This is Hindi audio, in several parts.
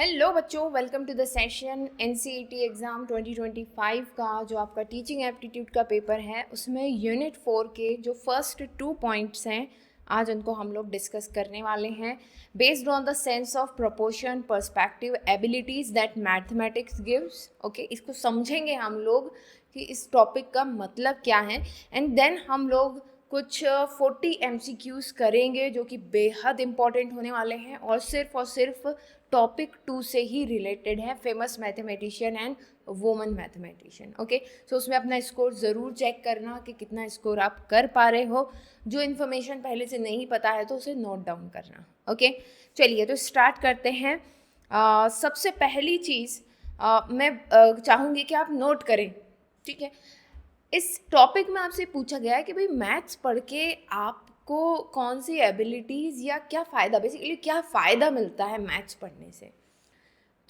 हेलो बच्चों, welcome to the session. NCET exam 2025 का जो आपका टीचिंग एप्टीट्यूड का पेपर है उसमें यूनिट 4 के जो फर्स्ट 2 पॉइंट्स हैं आज उनको हम लोग डिस्कस करने वाले हैं। Based on the sense of proportion, perspective, abilities that mathematics gives. Okay, इसको समझेंगे हम लोग कि इस टॉपिक का मतलब क्या है एंड देन हम लोग कुछ 40 MCQs करेंगे जो कि बेहद इम्पॉर्टेंट होने वाले हैं और सिर्फ टॉपिक 2 से ही रिलेटेड है, famous mathematician and women mathematician. Okay, so उसमें अपना स्कोर ज़रूर चेक करना कि कितना स्कोर आप कर पा रहे हो। जो इन्फॉर्मेशन पहले से नहीं पता है तो उसे नोट डाउन करना। ओके, चलिए तो स्टार्ट करते हैं। सबसे पहली चीज़ मैं चाहूँगी कि आप नोट करें, ठीक है। इस टॉपिक में आपसे पूछा गया है कि भाई मैथ्स पढ़ के आपको कौन सी एबिलिटीज़ या क्या फ़ायदा, बेसिकली क्या फ़ायदा मिलता है मैथ्स पढ़ने से।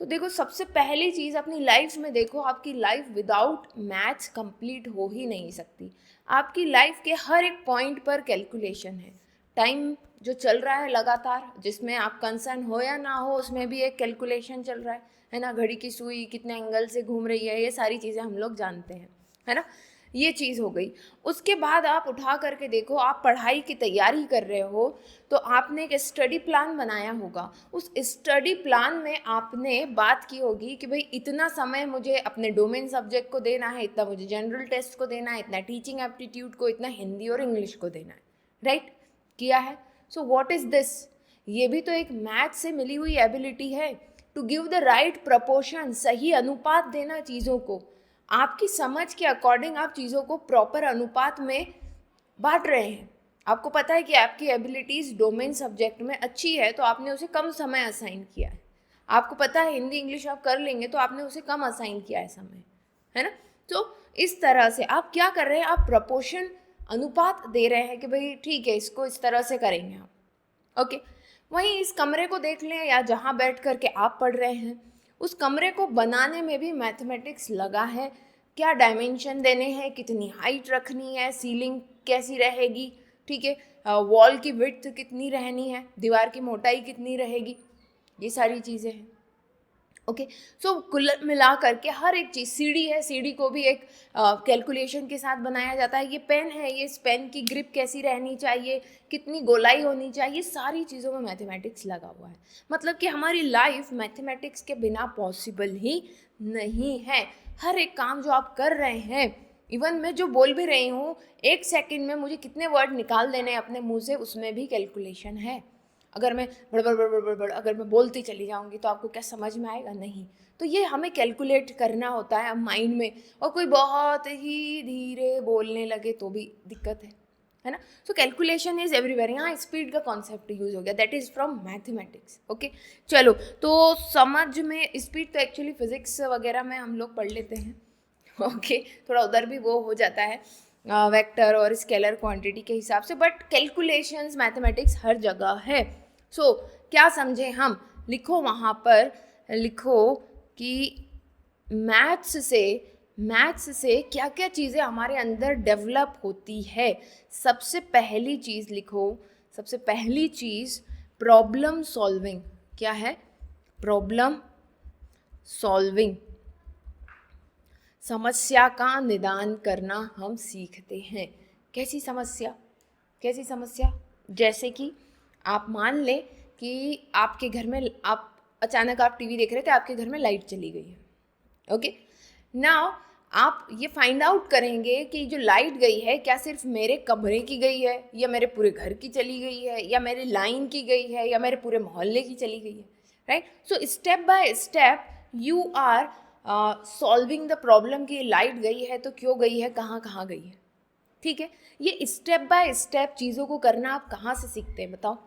तो देखो, सबसे पहली चीज़ अपनी लाइफ में देखो, आपकी लाइफ विदाउट मैथ्स कंप्लीट हो ही नहीं सकती। आपकी लाइफ के हर एक पॉइंट पर कैलकुलेशन है। टाइम जो चल रहा है लगातार, जिसमें आप कंसर्न हो या ना हो, उसमें भी एक कैलकुलेशन चल रहा है ना। घड़ी की सुई कितने एंगल से घूम रही है, ये सारी चीज़ें हम लोग जानते हैं, है ना। ये चीज़ हो गई। उसके बाद आप उठा करके देखो, आप पढ़ाई की तैयारी कर रहे हो तो आपने एक स्टडी प्लान बनाया होगा। उस स्टडी प्लान में आपने बात की होगी कि भाई इतना समय मुझे अपने डोमेन सब्जेक्ट को देना है, इतना मुझे जनरल टेस्ट को देना है, इतना टीचिंग एप्टीट्यूड को, इतना हिंदी और इंग्लिश को देना है। राइट, किया है। So what is this? ये भी तो एक मैथ से मिली हुई एबिलिटी है, to give the right proportion, सही अनुपात देना चीज़ों को। आपकी समझ के अकॉर्डिंग आप चीज़ों को प्रॉपर अनुपात में बांट रहे हैं। आपको पता है कि आपकी एबिलिटीज़ डोमेन सब्जेक्ट में अच्छी है तो आपने उसे कम समय असाइन किया है। आपको पता है हिंदी इंग्लिश आप कर लेंगे तो आपने उसे कम असाइन किया है समय, है ना। तो इस तरह से आप क्या कर रहे हैं, आप प्रपोर्शन, अनुपात दे रहे हैं कि भाई ठीक है, इसको इस तरह से करेंगे आप। ओके, वहीं इस कमरे को देख लें या जहाँ बैठ कर के आप पढ़ रहे हैं, उस कमरे को बनाने में भी मैथमेटिक्स लगा है। क्या डायमेंशन देने हैं, कितनी हाइट रखनी है, सीलिंग कैसी रहेगी, ठीक है, वॉल की विड्थ कितनी रहनी है, दीवार की मोटाई कितनी रहेगी, ये सारी चीज़ें हैं। ओके, सो कुल मिला करके हर एक चीज़, सीढ़ी है, सीढ़ी को भी एक कैलकुलेशन के साथ बनाया जाता है। ये पेन है, ये इस पेन की ग्रिप कैसी रहनी चाहिए, कितनी गोलाई होनी चाहिए, सारी चीज़ों में मैथमेटिक्स लगा हुआ है। मतलब कि हमारी लाइफ मैथमेटिक्स के बिना पॉसिबल ही नहीं है। हर एक काम जो आप कर रहे हैं, इवन मैं जो बोल भी रही हूँ, 1 सेकेंड में मुझे कितने वर्ड निकाल देने हैं अपने मुँह से, उसमें भी कैलकुलेशन है। अगर मैं बड़बड़ बड़बड़ बड़बड़ अगर मैं बोलती चली जाऊंगी तो आपको क्या समझ में आएगा? नहीं। तो ये हमें कैलकुलेट करना होता है माइंड में। और कोई बहुत ही धीरे बोलने लगे तो भी दिक्कत है ना। So calculation is everywhere. यहाँ स्पीड का कॉन्सेप्ट यूज हो गया, that is from mathematics. Okay, चलो तो समझ में, स्पीड तो एक्चुअली फिजिक्स वगैरह में हम लोग पढ़ लेते हैं। ओके, थोड़ा उधर भी वो हो जाता है वेक्टर और स्केलर क्वांटिटी के हिसाब से, बट कैलकुलेशंस मैथमेटिक्स हर जगह है। सो क्या समझे हम? लिखो, वहाँ पर लिखो कि मैथ्स से क्या क्या चीज़ें हमारे अंदर डेवलप होती है। सबसे पहली चीज़ लिखो, सबसे पहली चीज़ प्रॉब्लम सॉल्विंग। क्या है? Problem solving. समस्या का निदान करना हम सीखते हैं। कैसी समस्या? कैसी समस्या? जैसे कि आप मान लें कि आपके घर में, आप अचानक आप टीवी देख रहे थे, आपके घर में लाइट चली गई है। ओके, नाउ आप ये फाइंड आउट करेंगे कि जो लाइट गई है क्या सिर्फ मेरे कमरे की गई है, या मेरे पूरे घर की चली गई है, या मेरे लाइन की गई है, या मेरे पूरे मोहल्ले की चली गई है। Right, so step by step you are solving the problem कि लाइट गई है तो क्यों गई है, कहाँ कहाँ गई है। ठीक है, ये स्टेप बाय स्टेप चीज़ों को करना आप कहाँ से सीखते हैं बताओ?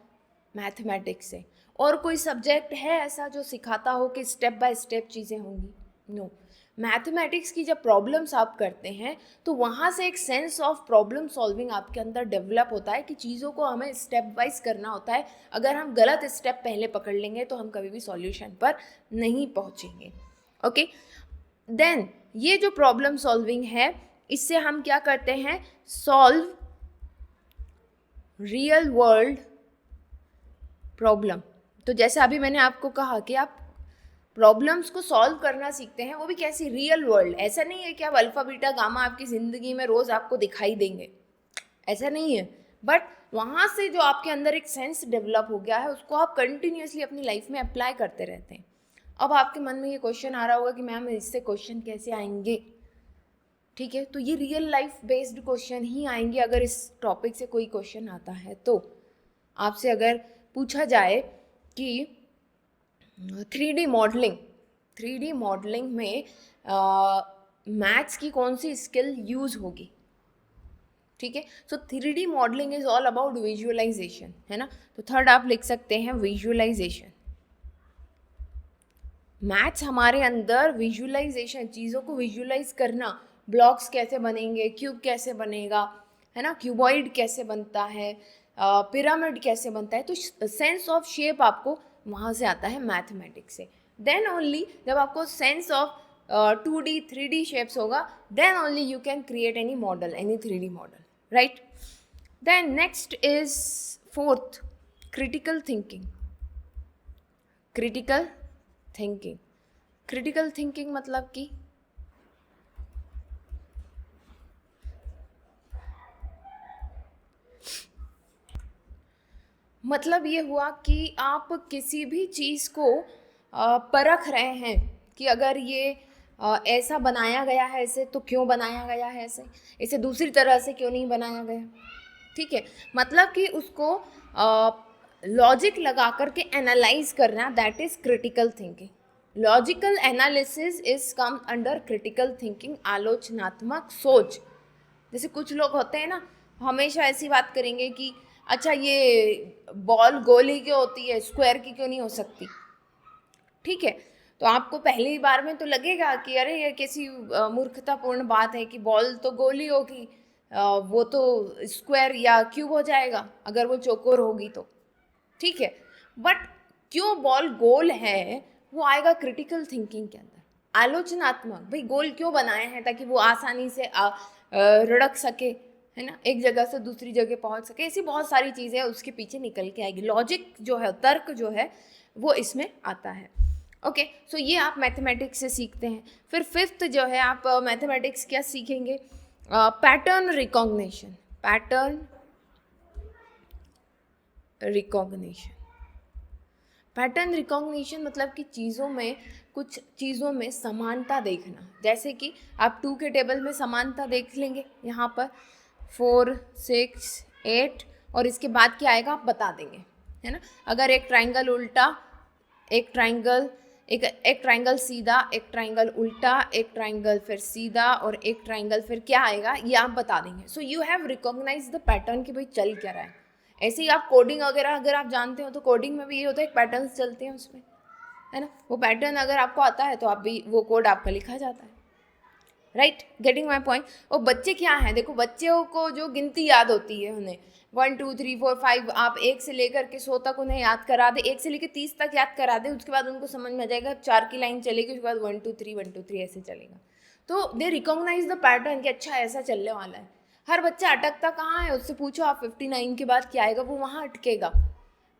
मैथमेटिक्स से। और कोई सब्जेक्ट है ऐसा जो सिखाता हो कि स्टेप बाय स्टेप चीज़ें होंगी? नो। मैथमेटिक्स की जब प्रॉब्लम्स आप करते हैं तो वहाँ से एक सेंस ऑफ प्रॉब्लम सॉल्विंग आपके अंदर डेवलप होता है कि चीज़ों को हमें स्टेप वाइज करना होता है। अगर हम गलत स्टेप पहले पकड़ लेंगे तो हम कभी भी सॉल्यूशन पर नहीं पहुँचेंगे। ओके, देन ये जो प्रॉब्लम सॉल्विंग है, इससे हम क्या करते हैं? Solve real world problem. तो जैसे अभी मैंने आपको कहा कि आप प्रॉब्लम्स को सॉल्व करना सीखते हैं, वो भी कैसी, रियल वर्ल्ड। ऐसा नहीं है कि आप अल्फा बीटा गामा आपकी ज़िंदगी में रोज़ आपको दिखाई देंगे, ऐसा नहीं है, बट वहाँ से जो आपके अंदर एक सेंस डेवलप हो गया है उसको आप कंटिन्यूसली अपनी लाइफ में अप्लाई करते रहते हैं। अब आपके मन में ये क्वेश्चन आ रहा होगा कि मैम इससे क्वेश्चन कैसे आएंगे, ठीक है, तो ये रियल लाइफ बेस्ड क्वेश्चन ही आएंगे अगर इस टॉपिक से कोई क्वेश्चन आता है। तो आपसे अगर पूछा जाए कि 3D मॉडलिंग, 3D मॉडलिंग में मैथ्स की कौन सी स्किल यूज़ होगी, ठीक है, so 3D modelling is all about visualisation, है ना। तो थर्ड आप लिख सकते हैं विजुअलाइजेशन। मैथ्स हमारे अंदर विजुअलाइजेशन, चीज़ों को विजुअलाइज करना, ब्लॉक्स कैसे बनेंगे, क्यूब कैसे बनेगा, है ना, क्यूबॉइड कैसे बनता है, पिरामिड कैसे बनता है, तो सेंस ऑफ शेप आपको वहाँ से आता है मैथमेटिक्स से। देन ओनली जब आपको sense of 2D 3D shapes होगा, then only you can create any model, any 3D model, right. Then next is fourth, critical thinking. Critical thinking, critical thinking मतलब कि मतलब ये हुआ कि आप किसी भी चीज़ को परख रहे हैं कि अगर ये ऐसा बनाया गया है ऐसे, तो क्यों बनाया गया है ऐसे, इसे दूसरी तरह से क्यों नहीं बनाया गया, ठीक है, मतलब कि उसको लॉजिक लगा करके एनालाइज करना, that is critical thinking. Logical analysis is come under critical thinking, आलोचनात्मक सोच। जैसे कुछ लोग होते हैं ना, हमेशा ऐसी बात करेंगे कि अच्छा ये बॉल गोल ही क्यों होती है, स्क्वायर की क्यों नहीं हो सकती, ठीक है, तो आपको पहली बार में तो लगेगा कि अरे ये कैसी मूर्खतापूर्ण बात है कि बॉल तो गोल ही होगी, वो तो स्क्वायर या क्यूब हो जाएगा अगर वो चौकोर होगी तो, ठीक है, बट क्यों बॉल गोल है वो आएगा क्रिटिकल थिंकिंग के अंदर। आलोचनात्मक, भाई गोल क्यों बनाए हैं, ताकि वो आसानी से रड़क सके, है ना, एक जगह से दूसरी जगह पहुंच सके, ऐसी बहुत सारी चीज़ें उसके पीछे निकल के आएगी। लॉजिक जो है, तर्क जो है वो इसमें आता है। ओके, सो ये आप मैथमेटिक्स से सीखते हैं। फिर फिफ्थ जो है आप मैथमेटिक्स क्या सीखेंगे, pattern recognition. Pattern recognition, pattern recognition मतलब कि चीज़ों में, कुछ चीज़ों में समानता देखना। जैसे कि आप 2 के टेबल में समानता देख लेंगे, यहाँ पर 4 6 8 और इसके बाद क्या आएगा आप बता देंगे, है ना। अगर एक ट्राइंगल उल्टा, एक ट्राइंगल सीधा, एक ट्राइंगल उल्टा, एक ट्राइंगल फिर सीधा और एक ट्राइंगल फिर क्या आएगा ये आप बता देंगे। So you have recognise the pattern कि भाई चल क्या रहा है। ऐसे ही आप कोडिंग वगैरह अगर आप जानते हो तो कोडिंग में भी ये होता है, पैटर्न्स चलते हैं उसमें, है ना, वो पैटर्न अगर आपको आता है तो आप भी वो कोड आपका लिखा जाता है, राइट, गेटिंग माई पॉइंट। और बच्चे क्या हैं, देखो बच्चों को जो गिनती याद होती है उन्हें 1 2 3 4 5, आप 1 से लेकर के 100 तक उन्हें याद करा दे, 1 से लेकर 30 तक याद करा दे, उसके बाद उनको समझ में आ जाएगा, 4 की लाइन चलेगी, उसके बाद 1 2 3 1 2 3 ऐसे चलेगा। तो दे रिकॉग्नाइज द पैटर्न कि अच्छा ऐसा चलने वाला है। हर बच्चा अटकता कहाँ है, उससे पूछो आप 59 के बाद क्या आएगा, वो वहाँ अटकेगा।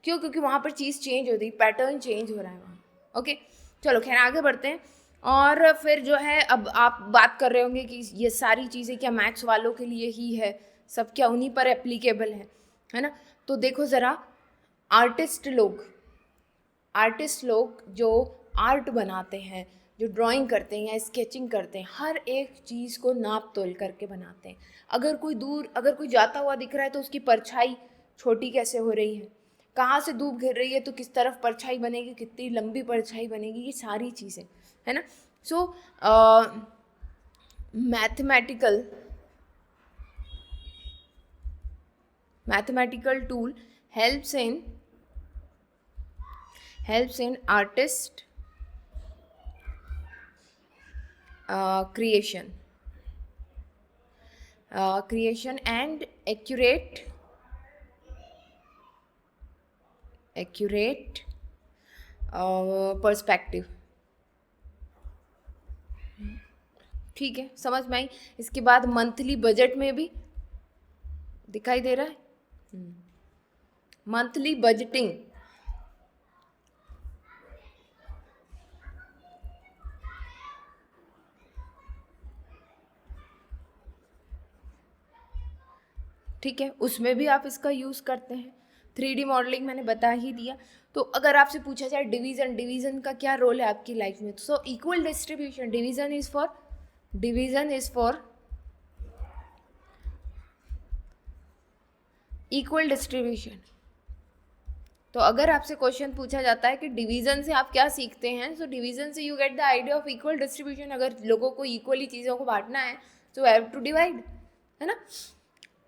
क्यों, क्योंकि वहाँ पर चीज़ चेंज होती है, पैटर्न चेंज हो रहा है वहाँ। ओके, चलो खैर आगे बढ़ते हैं। और फिर जो है अब आप बात कर रहे होंगे कि ये सारी चीज़ें क्या मैथ्स वालों के लिए ही है, सब क्या उन्हीं पर एप्लीकेबल है ना। तो देखो ज़रा, आर्टिस्ट लोग जो आर्ट बनाते हैं, जो ड्राइंग करते हैं या स्केचिंग करते हैं, हर एक चीज़ को नाप तोल करके बनाते हैं। अगर कोई जाता हुआ दिख रहा है तो उसकी परछाई छोटी कैसे हो रही है, कहाँ से धूप घिर रही है तो किस तरफ परछाई बनेगी, कितनी लंबी परछाई बनेगी, ये सारी चीज़ें, है ना। सो mathematical tool helps in artist creation and accurate perspective. ठीक है, समझ में आई। इसके बाद मंथली बजट में भी दिखाई दे रहा है, मंथली बजटिंग, ठीक है, उसमें भी आप इसका यूज़ करते हैं। 3D मॉडलिंग मैंने बता ही दिया। तो अगर आपसे पूछा जाए डिवीज़न का क्या रोल है आपकी लाइफ में, तो equal distribution, division is for equal distribution. तो अगर आपसे क्वेश्चन पूछा जाता है कि डिवीज़न से आप क्या सीखते हैं, सो डिवीज़न से you get the idea of equal distribution. अगर लोगों को इक्वली चीज़ों को बांटना है तो हैव टू डिवाइड, है ना,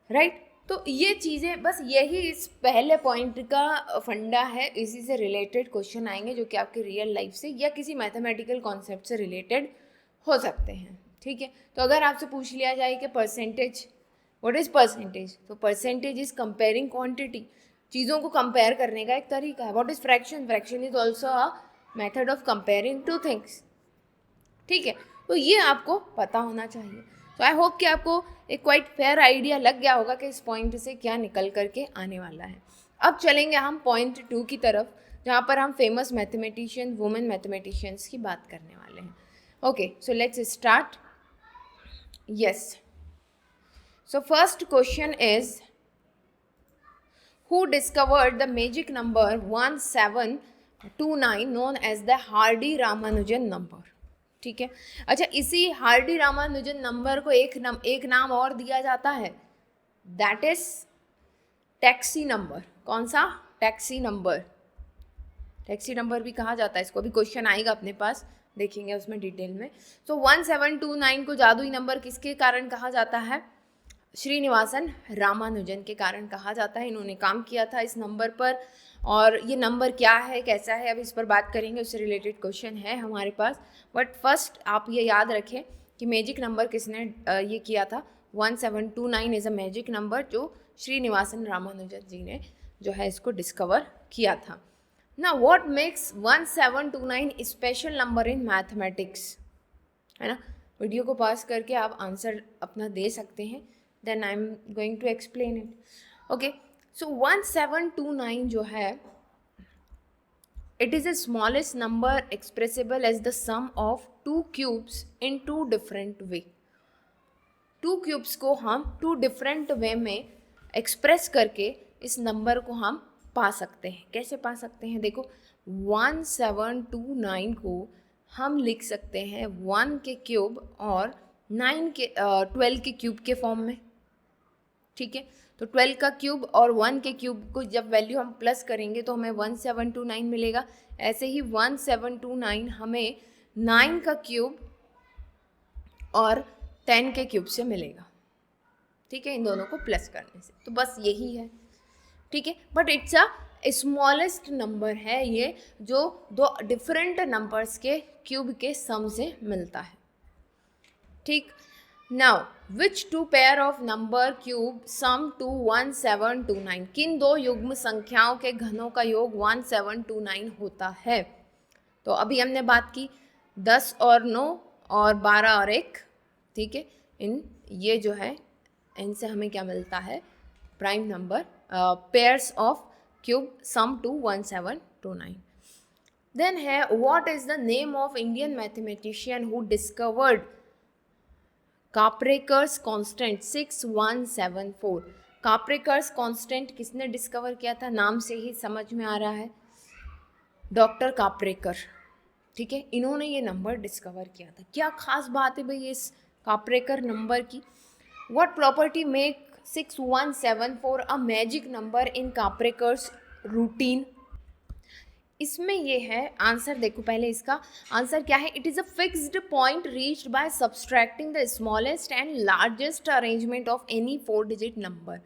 राइट। तो ये चीज़ें, बस यही इस पहले पॉइंट का फंडा है। इसी से रिलेटेड क्वेश्चन आएंगे जो कि आपके रियल लाइफ से या किसी मैथमेटिकल कॉन्सेप्ट से रिलेटेड हो सकते हैं, ठीक है। तो अगर आपसे पूछ लिया जाए कि परसेंटेज, व्हाट इज़ परसेंटेज, तो परसेंटेज इज कंपेयरिंग क्वांटिटी, चीज़ों को कंपेयर करने का एक तरीका है। What is fraction, fraction is also a method of comparing two things, ठीक है। तो ये आपको पता होना चाहिए। तो आई होप कि आपको एक क्वाइट फेयर आइडिया लग गया होगा कि इस पॉइंट से क्या निकल करके आने वाला है। अब चलेंगे हम पॉइंट 2 की तरफ, जहाँ पर हम फेमस मैथमेटिशियन, वुमेन मैथमेटिशियंस की बात करने वाले हैं। Okay, so let's start. Yes, so first question is, who discovered the magic number 1729 known as the Hardy Ramanujan number, ठीक है। अच्छा, इसी हार्डी रामानुजन नंबर को एक नाम और दिया जाता है, दैट इज टैक्सी नंबर। कौन सा? Taxi number. टैक्सी नंबर भी कहा जाता है इसको, भी क्वेश्चन आएगा अपने पास, देखेंगे उसमें डिटेल में। सो 1729 को जादुई नंबर किसके कारण कहा जाता है? श्रीनिवासन रामानुजन के कारण कहा जाता है। इन्होंने काम किया था इस नंबर पर, और ये नंबर क्या है, कैसा है, अब इस पर बात करेंगे, उससे रिलेटेड क्वेश्चन है हमारे पास। बट फर्स्ट आप ये याद रखें कि मैजिक नंबर किसने ये किया था। 1729 इज़ अ मैजिक नंबर जो श्रीनिवासन रामानुजन जी ने जो है इसको डिस्कवर किया था। ना what makes 1729 special number in mathematics, है ना। वीडियो को पास करके आप आंसर अपना दे सकते हैं, then I'm going to explain it. Okay, so 1729 जो है, it is the smallest number expressible as the sum of two cubes in two different way. To cubes को हम टू डिफरेंट वे में एक्सप्रेस करके इस नंबर को हम पा सकते हैं। कैसे पा सकते हैं? देखो, 1729 को हम लिख सकते हैं 1 के क्यूब और 12 के क्यूब के फॉर्म में, ठीक है। तो 12 का क्यूब और 1 के क्यूब को जब वैल्यू हम प्लस करेंगे तो हमें 1729 मिलेगा। ऐसे ही 1729 हमें 9 का क्यूब और 10 के क्यूब से मिलेगा, ठीक है, इन दोनों को प्लस करने से। तो बस यही है, ठीक है। But it's a smallest number है ये, जो दो डिफरेंट नंबर्स के क्यूब के सम से मिलता है, ठीक। Now which two pair of number cube sum to 1729, किन दो युग्म संख्याओं के घनों का योग 1729 होता है? तो अभी हमने बात की 10 और 9 और 12 और 1, ठीक है। ये जो है इनसे हमें क्या मिलता है? Prime number, pairs of cube sum to 1729। Then है, what is the name of Indian mathematician who discovered Kaprekar's constant 6174? Kaprekar's constant किसने डिस्कवर किया था? नाम से ही समझ में आ रहा है, डॉक्टर काप्रेकर, ठीक है। इन्होंने ये नंबर डिस्कवर किया था। क्या खास बात है भाई इस काप्रेकर नंबर की? What property make 6174 a magic number in Kaprekar's routine? इसमें ये है आंसर, देखो पहले इसका आंसर क्या है। It is a fixed point reached by subtracting the smallest and largest arrangement of any 4 digit number.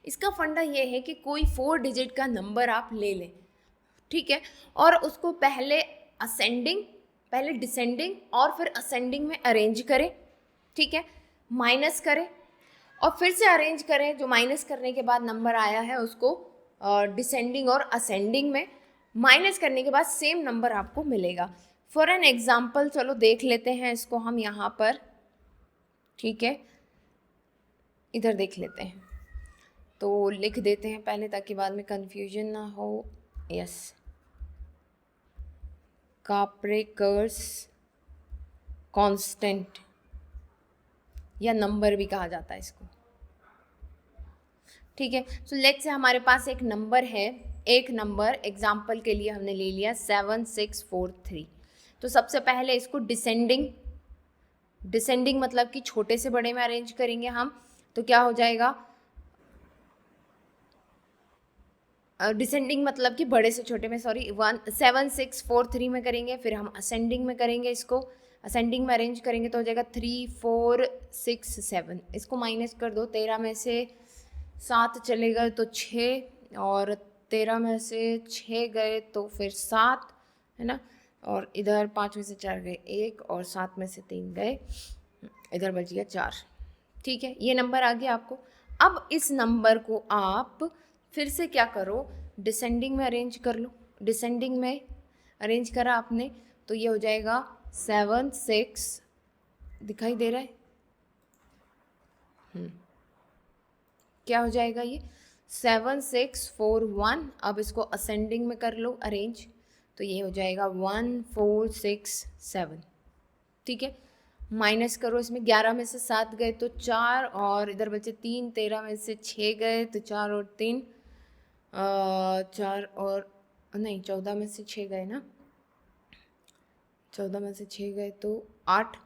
इसका फंडा ये है कि कोई 4 डिजिट का नंबर आप ले लें, ठीक है, और उसको पहले डिसेंडिंग और फिर असेंडिंग में अरेंज करें, ठीक है, माइनस करें और फिर से अरेंज करें। जो माइनस करने के बाद नंबर आया है उसको डिसेंडिंग और असेंडिंग में माइनस करने के बाद सेम नंबर आपको मिलेगा। फॉर एन एग्जाम्पल चलो देख लेते हैं इसको हम यहाँ पर, ठीक है, इधर देख लेते हैं। तो लिख देते हैं पहले ताकि बाद में कंफ्यूजन ना हो। यस, काप्रेकर्स कांस्टेंट या नंबर भी कहा जाता है इसको, ठीक है। सो लेट्स से हमारे पास एक नंबर है, एक नंबर एग्जाम्पल के लिए हमने ले लिया 7643। तो सबसे पहले इसको डिसेंडिंग मतलब कि छोटे से बड़े में अरेंज करेंगे हम। तो क्या हो जाएगा, डिसेंडिंग मतलब कि बड़े से छोटे में, सॉरी 7643 में करेंगे, फिर हम असेंडिंग में करेंगे, इसको असेंडिंग में अरेंज करेंगे तो हो जाएगा 3467। इसको माइनस कर दो, 13 में से 7 चले गए तो 6, और 13 में से 6 गए तो फिर 7, है ना, और इधर 5 में से 4 गए 1, और 7 में से 3 गए, इधर बच गया 4। ठीक है, ये नंबर आ गया आपको। अब इस नंबर को आप फिर से क्या करो, डिसेंडिंग में अरेंज कर लो। डिसेंडिंग में अरेंज करा आपने तो ये हो जाएगा 76, दिखाई दे रहा है, क्या हो जाएगा ये 7641। अब इसको असेंडिंग में कर लो अरेंज, तो ये हो जाएगा 1467। ठीक है, माइनस करो, इसमें 11 में से 7 गए तो 4, और इधर बचे 3, 13 में से 6 गए तो 4 और 3 4 और नहीं 14 में से 6 गए ना, 14 में से 6 गए तो 8,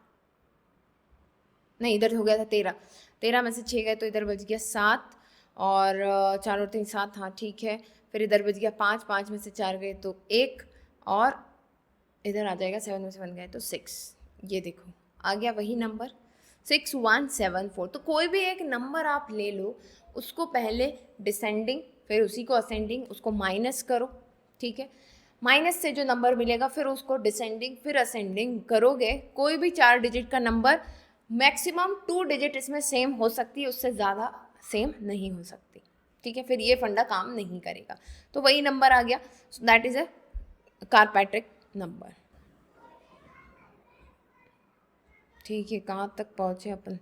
नहीं इधर हो गया था 13, 13 में से 6 गए तो इधर बच गया 7, और 4 और 3 7, हाँ ठीक है। फिर इधर बच गया 5, 5 में से 4 गए तो 1, और इधर आ जाएगा 7 में से 1 गए तो 6। ये देखो आ गया वही नंबर 6174। तो कोई भी एक नंबर आप ले लो, उसको पहले डिसेंडिंग, फिर उसी को असेंडिंग, उसको माइनस करो। ठीक है, माइनस से जो नंबर मिलेगा फिर उसको डिसेंडिंग फिर असेंडिंग करोगे। कोई भी 4 डिजिट का नंबर, मैक्सिमम 2 डिजिट इसमें सेम हो सकती है, उससे ज़्यादा सेम नहीं हो सकती। ठीक है, फिर ये फंडा काम नहीं करेगा। तो वही नंबर आ गया, सो दैट इज अ कार्पेट्रिक नंबर। ठीक है, कहाँ तक पहुँचे अपन,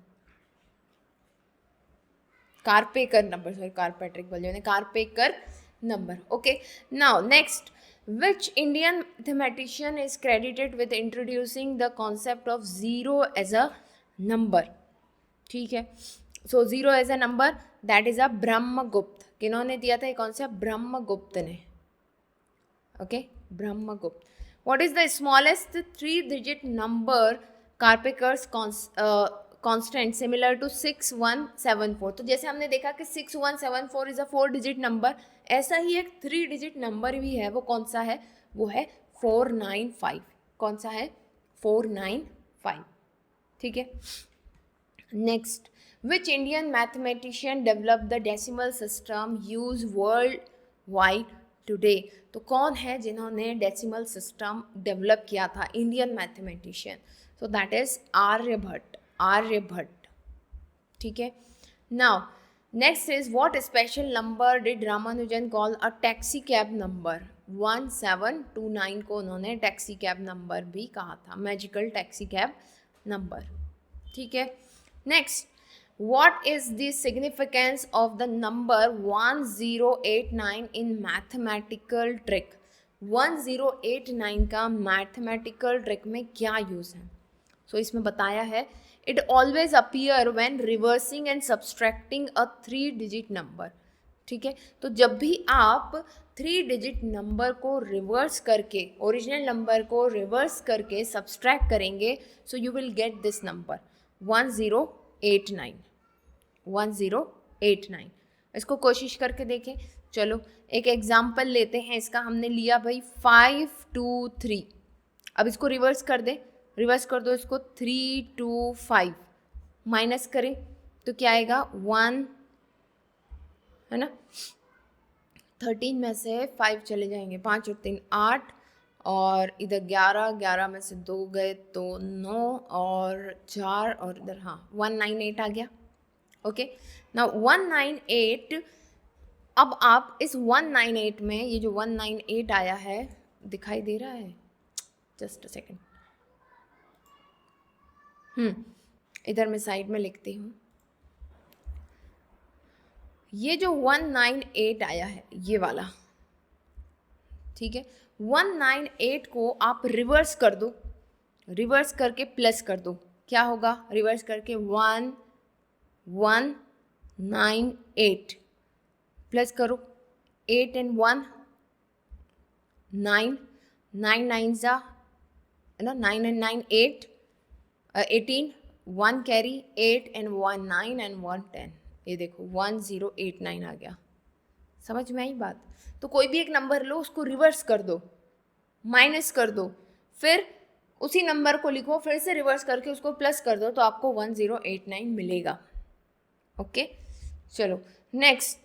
कार्पेकर नंबर, सॉरी कार्पेट्रिक बोल मैंने, Kaprekar number. Okay, now next, which Indian mathematician is credited with introducing the concept of zero as a number? ठीक है, so zero as a number, that is a Brahmagupta. किन्होंने दिया था ये कॉन्सेप्ट, ब्रह्मगुप्त ने। Okay, Brahmagupta. What is the smallest 3 digit number Kaprekar's constant similar to 6174? तो जैसे हमने देखा कि 6174 इज अ 4 डिजिट नंबर, ऐसा ही एक 3 डिजिट नंबर भी है। वो कौन सा है, वो है 495। कौन सा है, 495। ठीक है, next, which Indian mathematician develop the decimal system use world wide today? तो कौन है जिन्होंने डेसिमल सिस्टम डेवलप किया था, Indian mathematician? So that is Aryabhatta, Aryabhatta. ठीक है, now next is what special number did Ramanujan call a taxi cab number? 1729 को उन्होंने टैक्सी कैब नंबर भी कहा था, मैजिकल टैक्सी कैब नंबर। ठीक है, next, what is the significance of the number 1089 in mathematical trick? 1089 का मैथमेटिकल ट्रिक में क्या यूज़ है? सो इसमें बताया है, it always appear when reversing and subtracting a 3 digit number. ठीक है, तो जब भी आप 3 डिजिट नंबर को रिवर्स करके, ओरिजिनल नंबर को रिवर्स करके सब्सट्रैक्ट करेंगे, so you will get this number 1089। 1089, इसको कोशिश करके देखें। चलो एक एग्जाम्पल लेते हैं इसका, हमने लिया भाई 523। अब इसको रिवर्स कर दे, रिवर्स कर दो इसको, 325 माइनस करें तो क्या आएगा 1, है ना, 13 में से 5 चले जाएंगे, 5 और 3 8, और इधर 11, 11 में से 2 गए तो 9 और 4, और इधर हाँ 198 आ गया। ओके, नाउ 198, अब आप इस 198 में, ये जो 198 आया है, दिखाई दे रहा है, जस्ट अ सेकेंड, इधर मैं साइड में लिखती हूँ। ये जो 198 आया है, ये वाला, ठीक है, 198 को आप रिवर्स कर दो, रिवर्स करके प्लस कर दो, क्या होगा, रिवर्स करके 1198, प्लस करो, 8 and 1 9, 9 9 जा है ना, 9 and 9 8, 18, 1 कैरी, 8 and 1 9 and 1 10, ये देखो 1089 आ गया। समझ में आई बात? तो कोई भी एक नंबर लो, उसको रिवर्स कर दो, माइनस कर दो, फिर उसी नंबर को लिखो, फिर से रिवर्स करके उसको प्लस कर दो, तो आपको 1089 मिलेगा। ओके चलो next,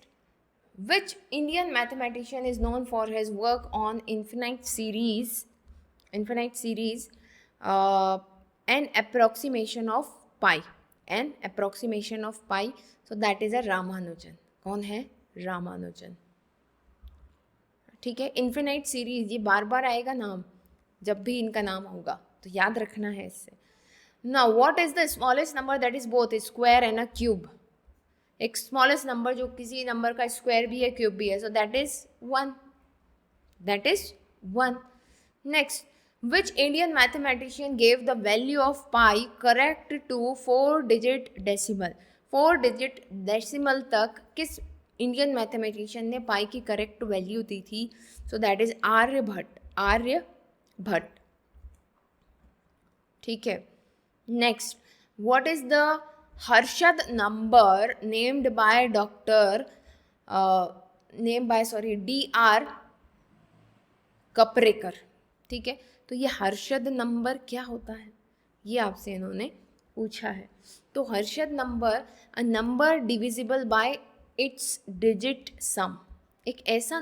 which Indian mathematician is known for his work on infinite series and approximation of pi, so that is a Ramanujan। कौन है? रामानुजन। ठीक है, इन्फिनाइट सीरीज, ये बार बार आएगा नाम, जब भी इनका नाम होगा तो याद रखना है इससे। Now what is the smallest number that is both square and a cube? एक स्मॉलेस्ट नंबर जो किसी नंबर का स्क्वायर भी है क्यूब भी है, so that is 1। Next, which Indian mathematician gave the value of pi correct to 4 digit decimal? 4 digit decimal तक किस इंडियन मैथमेटिशियन ने पाई की करेक्ट वैल्यू दी थी? So that is Aryabhatta. ठीक है, next, what is the Harshad number named by D.R. Kaprekar? ठीक है, तो ये हर्षद नंबर क्या होता है, ये आपसे इन्होंने पूछा है। तो Harshad number, a number divisible by it's digit सम, एक ऐसा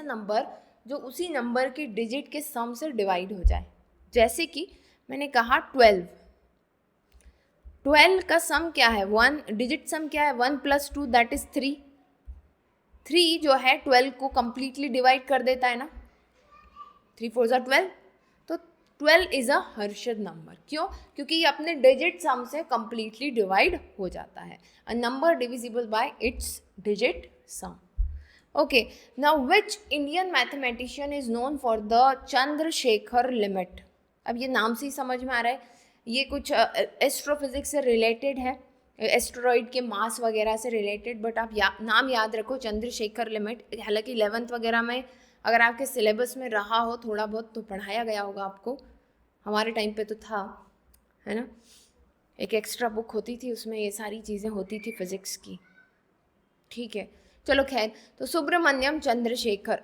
नंबर जो उसी नंबर के डिजिट के सम से डिवाइड हो जाए। जैसे कि मैंने कहा 12 का सम क्या है, 1 डिजिट सम क्या है, 1 + 2 दैट इज 3 जो है 12 को कंप्लीटली डिवाइड कर देता है ना, 3 4 = 12, तो 12 इज अ हर्षद नंबर। क्यों? क्योंकि ये अपने डिजिट सम से कंप्लीटली डिवाइड हो जाता है। A number divisible by it's digit some. Okay, now which Indian mathematician is known for the Chandrasekhar limit? अब ये नाम से ही समझ में आ रहा है, ये कुछ एस्ट्रोफिजिक्स से रिलेटेड है, एस्ट्रॉइड के मास वगैरह से रिलेटेड, बट आप नाम याद रखो चंद्रशेखर लिमिट। हालांकि 11th वगैरह में अगर आपके सिलेबस में रहा हो थोड़ा बहुत तो पढ़ाया गया होगा आपको, हमारे टाइम पे तो था, है ना, एक एक्स्ट्रा बुक होती थी, उसमें ये सारी चीज़ें होती थी फिजिक्स की। ठीक है, चलो खैर, तो Subrahmanyan Chandrasekhar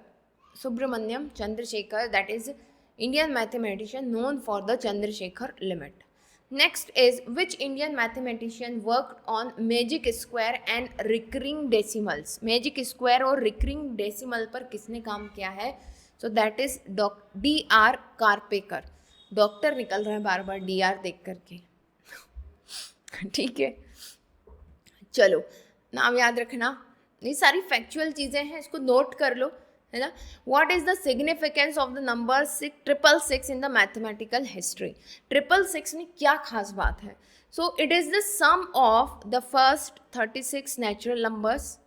that is Indian mathematician known for the Chandrasekhar limit. Next is which Indian mathematician worked on magic square and recurring decimals? Magic square और रिकरिंग डेसिमल पर किसने काम किया है? So that is D.R. Kaprekar. Doctor निकल रहा है बार बार DR देख करके। ठीक है, चलो नाम याद रखना, ये सारी फैक्चुअल चीज़ें हैं, इसको नोट कर लो, है ना। What is the significance of the number 666 in the mathematical history? 666 में क्या खास बात है? So it is the sum of the first 36 natural numbers.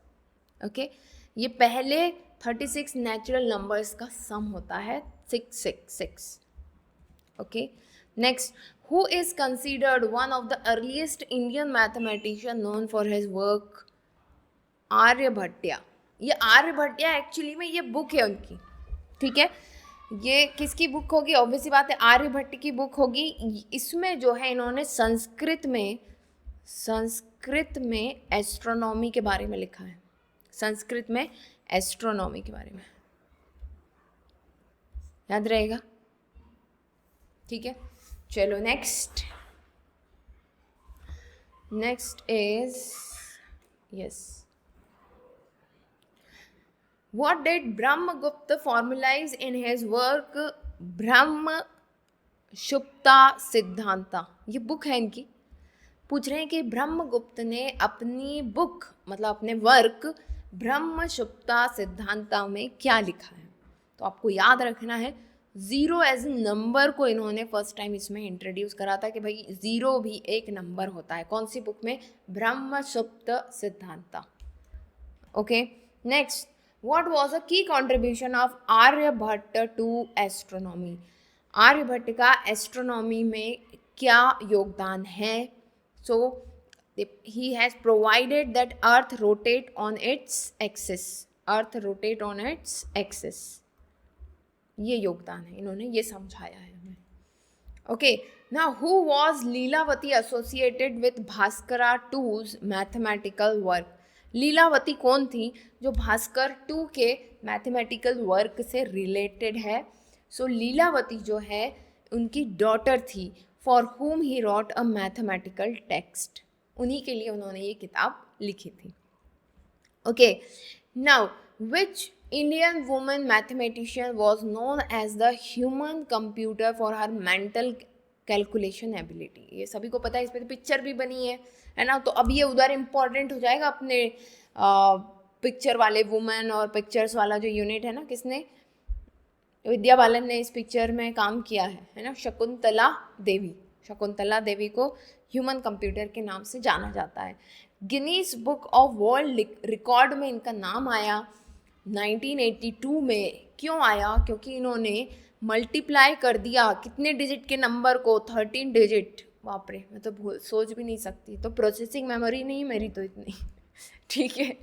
Okay, ये पहले 36 नेचुरल नंबर्स का सम होता है 666। Okay, next, who is considered one of the earliest Indian mathematician known for his work? Aryabhatiya. ये आर्यभट्टिया एक्चुअली में ये बुक है उनकी, ठीक है, ये किसकी बुक होगी? ऑब्वियसली बात है आर्यभट्ट की बुक होगी। इसमें जो है इन्होंने संस्कृत में एस्ट्रोनॉमी के बारे में लिखा है, संस्कृत में एस्ट्रोनॉमी के बारे में, याद रहेगा। ठीक है, चलो next is yes, what did Brahmagupta formalize in his work Brahmasphuta Siddhanta? ये बुक है इनकी। पूछ रहे हैं कि ब्रह्मगुप्त ने अपनी बुक मतलब अपने वर्क ब्रह्मसुप्ता सिद्धांता में क्या लिखा है? तो आपको याद रखना है, 0 एज नंबर को इन्होंने फर्स्ट टाइम इसमें इंट्रोड्यूस करा था कि भाई 0 भी एक नंबर होता है। कौन सी बुक में? Brahmasphuta Siddhanta. Okay, next, what was a key contribution of Aryabhata to astronomy? Aryabhata का एस्ट्रोनॉमी में क्या योगदान है? सो he has provided that earth rotate on its axis, earth rotate on its axis. ये योगदान है, इन्होंने ये समझाया है हमें. Okay, now who was Lilavati associated with Bhaskara 2's mathematical work. Lilavati कौन थी जो भास्कर 2 के मैथमेटिकल वर्क से रिलेटेड है. सो लीलावती जो है उनकी डॉटर थी, for whom he wrote a mathematical text. उन्हीं के लिए उन्होंने ये किताब लिखी थी. Okay, now which Indian woman mathematician was known as the human computer for her mental calculation ability. ये सभी को पता है, इस पर तो पिक्चर भी बनी है ना. तो अब ये उधर इम्पॉर्टेंट हो जाएगा अपने पिक्चर वाले वुमेन और पिक्चर्स वाला जो यूनिट है ना, किसने, विद्या बालन ने इस पिक्चर में काम किया है ना, शकुंतला देवी. शकुंतला देवी को ह्यूमन कंप्यूटर के नाम से जाना जाता है. Guinness book of world record में इनका नाम आया 1982 में. क्यों आया? क्योंकि इन्होंने मल्टीप्लाई कर दिया कितने डिजिट के नंबर को, 13 डिजिट. बाप रे, मैं तो सोच भी नहीं सकती. तो प्रोसेसिंग मेमोरी नहीं मेरी तो इतनी. ठीक है,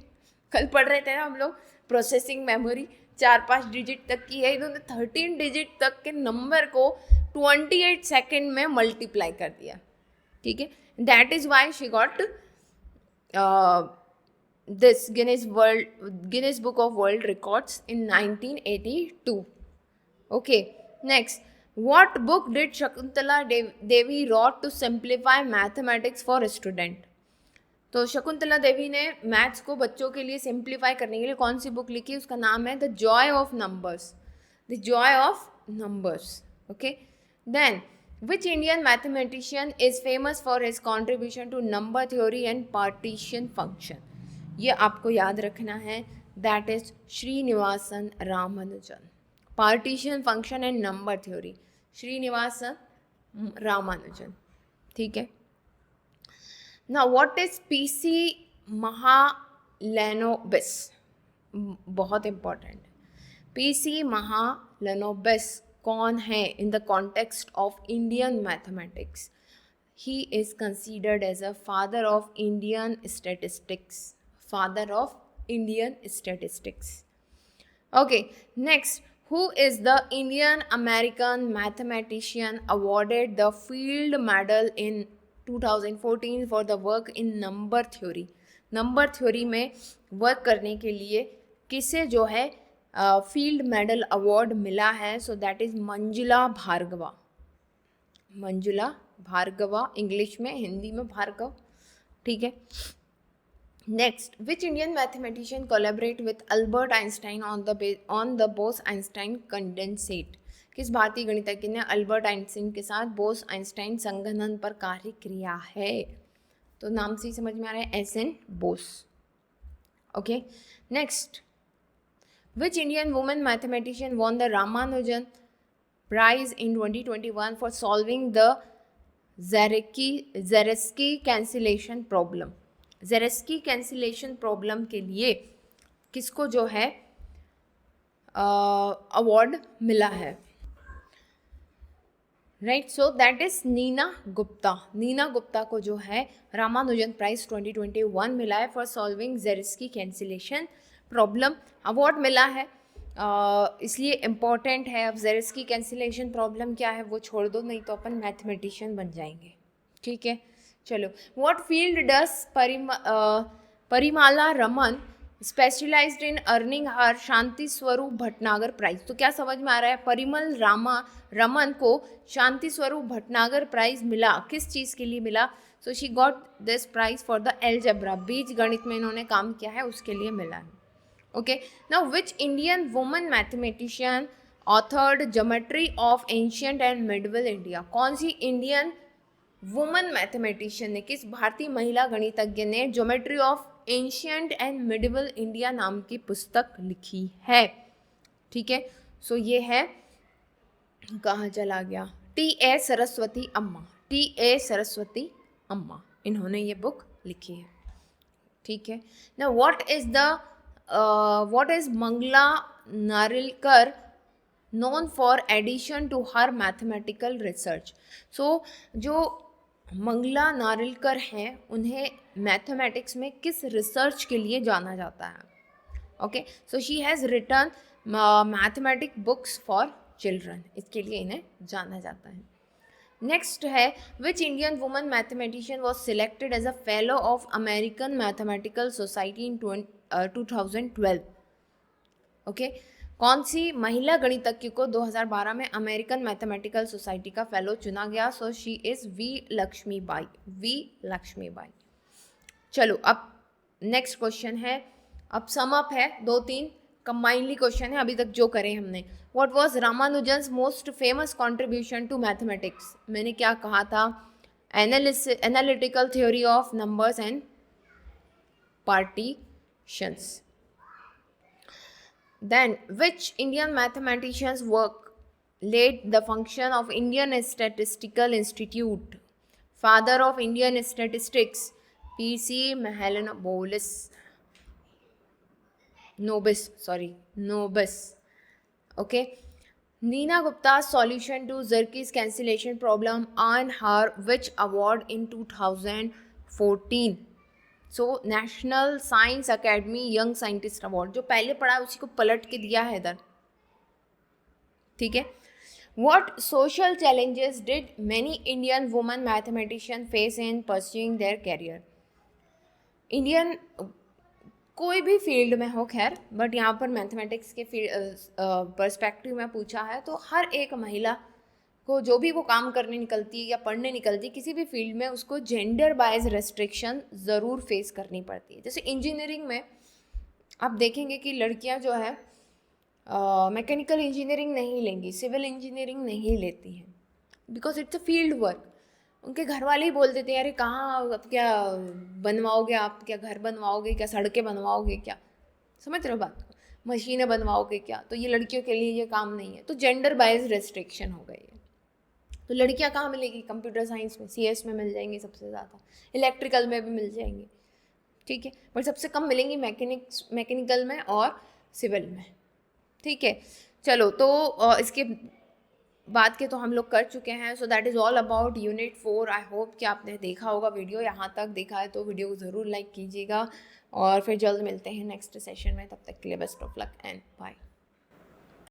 कल पढ़ रहे थे ना हम लोग, प्रोसेसिंग मेमोरी 4-5 डिजिट तक की है. इन्होंने 13 डिजिट तक के नंबर को 28 सेकेंड में मल्टीप्लाई कर दिया. ठीक है, that is why she got this Guinness Book of World Records in 1982. Okay, next, what book did Shakuntala Devi wrote to simplify mathematics for student? तो शकुंतला देवी ने मैथ्स को बच्चों के लिए सिंप्लीफाई करने के लिए कौन सी बुक लिखी? उसका नाम है the joy of numbers. The joy of numbers. Okay, then which Indian mathematician is famous for his contribution to number theory and partition function? ये आपको याद रखना है, that is Srinivasan Ramanujan. Partition function and number theory, Srinivasan Ramanujan. ठीक है. Now what is PC Mahalanobis? बहुत इंपॉर्टेंट. पीसी महालनोबिस कौन है in the context of Indian mathematics? He is considered as a father of Indian statistics. Father of Indian statistics. Okay, next, who is the Indian American mathematician awarded the Field Medal in 2014 for the work in number theory? Number theory में वर्क करने के लिए किसे जो है फील्ड मेडल अवार्ड मिला है? So that is Manjula Bhargava. Manjula Bhargava, English में, हिंदी में भार्गव. ठीक है. Next, which Indian mathematician collaborate with Albert Einstein on the Bose-Einstein condensate? किस भारतीय गणितज्ञ ने अल्बर्ट आइंस्टाइन के साथ बोस आइंस्टाइन संघनन पर कार्य किया है? तो नाम से ही समझ में आ रहा है, SN. Bose. Okay, next, which Indian woman mathematician won the Ramanujan Prize in 2021 for solving the Zariski cancellation problem? Zariski cancellation problem के लिए किसको जो है अवार्ड मिला है? Right, so that is Neena Gupta. Neena Gupta को जो है रामानुजन प्राइज 2021 मिला है for solving Zariski cancellation problem. Award मिला है इसलिए इम्पॉर्टेंट है. अब ज़ेरेस्की कैंसिलेशन प्रॉब्लम क्या है वो छोड़ दो, नहीं तो अपन मैथमेटिशियन बन जाएंगे. ठीक है, चलो. What field does Parimala Raman specialised in earning her Shanti Swarup Bhatnagar prize? तो क्या समझ में आ रहा है? परिमल रमन को शांति स्वरूप भटनागर प्राइज मिला. किस चीज़ के लिए मिला? So she got this prize for the algebra, बीज गणित में इन्होंने काम किया है, उसके लिए मिला है. Okay, now which Indian woman mathematician authored geometry of ancient and medieval India? कौन सी इंडियन वुमन मैथमेटिशियन ने, किस भारतीय महिला गणितज्ञ ने geometry of ancient and medieval India नाम की पुस्तक लिखी है? ठीक है, सो ये है, कहाँ चला गया, टी.ए. सरस्वती अम्मा. टी.ए. सरस्वती अम्मा, इन्होंने ये बुक लिखी है. ठीक है. Now what is Mangala Narlikar known for addition to her mathematical research? So जो मंगला नारिलकर हैं, उन्हें मैथमेटिक्स में किस रिसर्च के लिए जाना जाता है? Okay, so she has written mathematic books for children, इसके लिए इन्हें जाना जाता है। नेक्स्ट है, which Indian woman mathematician was selected as a fellow of American Mathematical Society in 2012? Okay, कौन सी महिला गणितज्ञ को 2012 में अमेरिकन मैथमेटिकल सोसाइटी का फेलो चुना गया? So she is V Lakshmibai, V Lakshmibai. चलो अब नेक्स्ट क्वेश्चन है, अब सम अप है, 2-3 कंबाइनली क्वेश्चन है अभी तक जो करें हमने। What was Ramanujan's most famous contribution to mathematics? मैंने क्या कहा था? Analytical theory of numbers and partitions. Then, which Indian mathematician's work laid the function of Indian Statistical Institute? Father of Indian statistics, P.C. Mahalanobis. Nobis. Okay. Neena Gupta's solution to Zerki's cancellation problem earned her which award in 2014? So national science academy young scientist award, जो पहले पढ़ा है उसी को पलट के दिया है इधर, ठीक है। What social challenges did many Indian women mathematician face in pursuing their career? Indian कोई भी फील्ड में हो, खैर, बट यहाँ पर मैथमेटिक्स के पर्सपेक्टिव में पूछा है, तो हर एक महिला को जो भी वो काम करने निकलती है या पढ़ने निकलती है किसी भी फील्ड में, उसको जेंडर बायस रेस्ट्रिक्शन ज़रूर फेस करनी पड़ती है। जैसे इंजीनियरिंग में आप देखेंगे कि लड़कियां जो है मैकेनिकल इंजीनियरिंग नहीं लेंगी, सिविल इंजीनियरिंग नहीं लेती हैं, because it's a field work. उनके घर वाले ही बोल देते हैं, अरे कहाँ अब क्या बनवाओगे आप, क्या घर बनवाओगे, क्या सड़कें बनवाओगे, क्या समझ रहे हो बात को, मशीनें बनवाओगे क्या, तो ये लड़कियों के लिए ये काम नहीं है। तो जेंडर बायस रेस्ट्रिक्शन हो गई है। तो लड़कियां कहाँ मिलेगी? कंप्यूटर साइंस में, CS में मिल जाएंगी सबसे ज़्यादा, इलेक्ट्रिकल में भी मिल जाएंगी, ठीक है, बट सबसे कम मिलेंगी मैकेनिकल में और सिविल में, ठीक है। चलो, तो इसके बाद के तो हम लोग कर चुके हैं। So that is all about unit 4। I hope कि आपने देखा होगा वीडियो, यहाँ तक देखा है तो वीडियो को ज़रूर लाइक कीजिएगा, और फिर जल्द मिलते हैं नेक्स्ट सेशन में। तब तक के लिए best of luck and bye.